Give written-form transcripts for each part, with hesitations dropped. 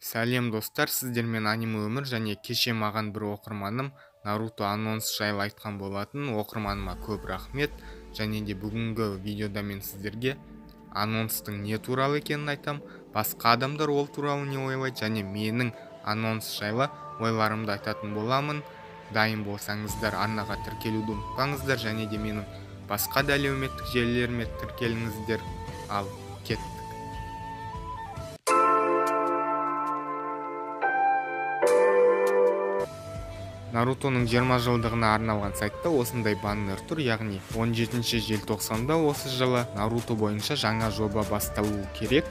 Сәлем достар, сіздермен аниме өмір және кеше маған бір оқырманым Наруто анонс жайлы айтқан болатын. Оқырманыма көп рахмет. Және де бүгінгі видеода мен сіздерге анонстың не туралы екенін айтам. Басқа адамдар ол туралы не ойлайды және менің анонс жайлы ойларымды айтатын боламын. Дайын болсаңыздар арнаға тіркелуді ұмытпаңыздар және де менің басқа да әлеуметтік желілеріме тіркеліңіздер. Ал кеттік. Нарутоның 20 жылдығына арналған сайтта осындай баннер тұр, яғни 17 желтоқсанда осы жылы Наруто бойынша жаңа жоба басталуы керек.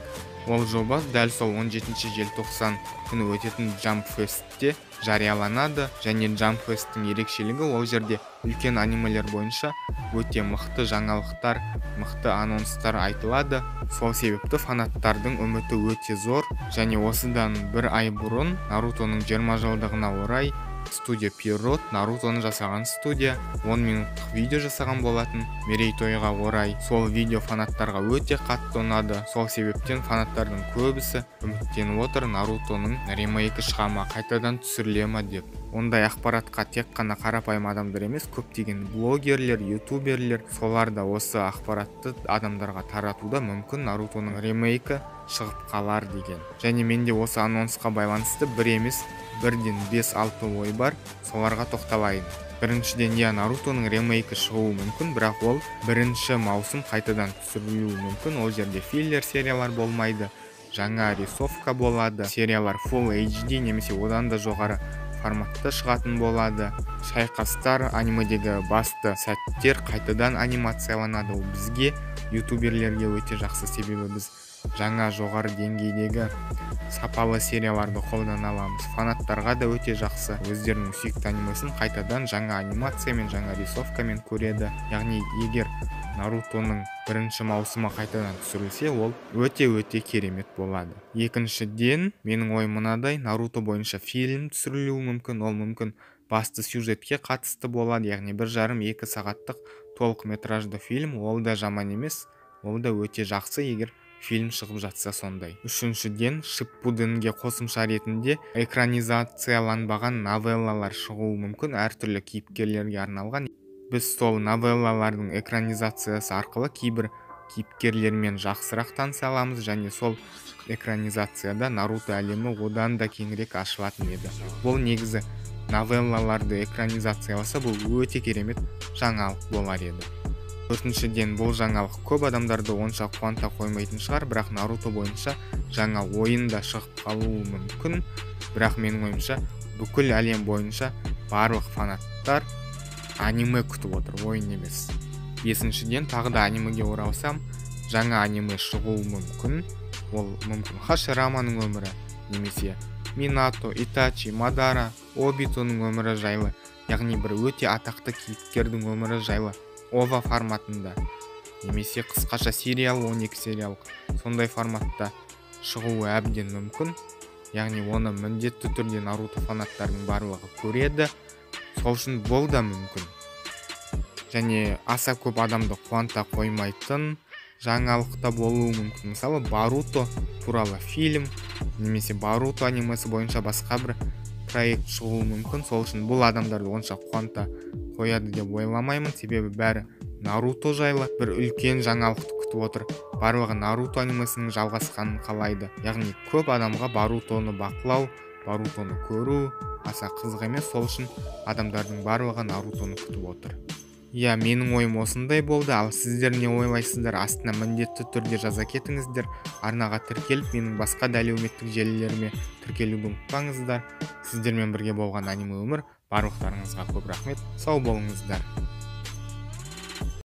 Ол жоба дәл сол 17 желтоқсан күні өтетін Jump Fest'те жарияланады және Jump Fest'тің ерекшелігі ол жерде үлкен анимелер бойынша өте мықты жаңалықтар, мықты анонстар айтылады. Сол себепті фанаттардың үміті өте зор және осыдан бір ай бұрын Нарутоның 20 жылдығына орай студия Pierrot, Нарутоны жасаған студия 10 минуттық видео жасаған болатын. Мерейтойға орай сол видео фанаттарға өте қатты ұнады. Сол себептен фанаттардың көбісі үміттеніп отыр, Нарутоның ремейкі шыға ма, қайтадан түсіріле ма деп. Ондай ақпаратқа тек қана қарапайым адамдар емес, көптеген блогерлер, ютуберлер, солар да осы ақпаратты адамдарға таратуда мүмкін Нарутоның ремейкі шығып қалар деген. Және менде осы анонсқа байланысты бір емес, бірден 5-6 ой бар, соларға тоқталайын. Біріншіден, Нарутоның ремейкі шығуы мүмкін, бірақ ол 1 маусым қайтадан түсірілуі мүмкін. Ол жерде филлер сериялар болмайды, жаңа рисовка болады, сериялар Full HD немесе одан да жоғары форматта шығатын болады. Шайқастар, анимедегі басты сәттер қайтадан анимацияланады. Ол бізге, ютуберлерге өте жақсы, себебі біз жаңа жоғары деңгейдегі сапалы серияларды қолдана аламыз. Фанаттарға да өте жақсы, өздерінің сүйікті анимасын қайтадан жаңа анимациямен, жаңа рисовкамен көреді. Яғни егер Нарутоның 1 маусымы қайтадан түсірілсе, ол өте керемет болады. Екіншіден, менің ойым мынадай, Наруто бойынша фильм түсірілуі мүмкін. Ол мүмкін басты сюжетке қатысты болады, яғни 1,5-2 сағаттық толық метражды фильм. Ол да жаман емес, ол да өте жақсы, егер фильм шығып жатса сондай. Үшіншіден, Шиппуденге қосымша ретінде экранизацияланбаған новеллалар шығуы мүмкін, әртүрлі кейіпкерлерге арналған. Біз сол новеллалардың экранизациясы арқылы кейбір кейіпкерлермен жақсырақ таныса аламыз және сол экранизацияда Наруто әлемі одан да кеңірек ашылатын еді. Бұл негізі новеллаларды экранизацияласа, бұл өте керемет жаңалық болар еді. Төртіншіден, бұл жаңалық көп адамдарды онша қуанта қоймайтын шығар, бірақ Наруто бойынша жаңа ойын да шығып қалуы мүмкін. Бірақ менің ойымша бүкіл әлем бойынша барлық фанаттар аниме күтіп отыр, ойын емес. Бесіншіден, тағы да анимеге оралсам, жаңа аниме шығуы мүмкін. Ол мүмкін Хашираманың өмірі, немесе Минато, Итачи, Мадара, Обитоның өмірі жайлы, яғни бір өте атақты кейіпкердің өмірі жайлы ова форматында, немесе қысқаша сериал, 12 сериялық, сондай форматта шығуы әбден мүмкін. Яғни оны міндетті түрде Наруто фанаттарының барлығы көреді. Сол үшін бұл да мүмкін. Және аса көп адамды қуанта қоймайтын жаңалықта болуы мүмкін. Мысалы, Баруто туралы фильм, немесе Баруто анимасы бойынша басқа бір проект шығуы мүмкін. Сол үшін бұл адамдарды онша қуанта қояды деп ойламаймын, себебі бәрі Наруто жайлы бір үлкен жаңалықты күтіп отыр. Барлығы Наруто анимасының жалғасқанын қалайды. Яғни көп адамға Барутоны бақылау, Барутоны көру аса қызық емес, сол үшін адамдардың барлығы Нарутоны күтіп отыр. Менің ойым осындай болды, ал сіздер не ойлайсыздар? Астына міндетті түрде жаза кетіңіздер. Арнаға тіркеліп, менің басқа да әлеуметтік желілеріме тіркелуді ұмытпаңыздар. Сіздермен бірге болған аниме өмір. Барлықтарыңызға көп рахмет. Сау болыңыздар.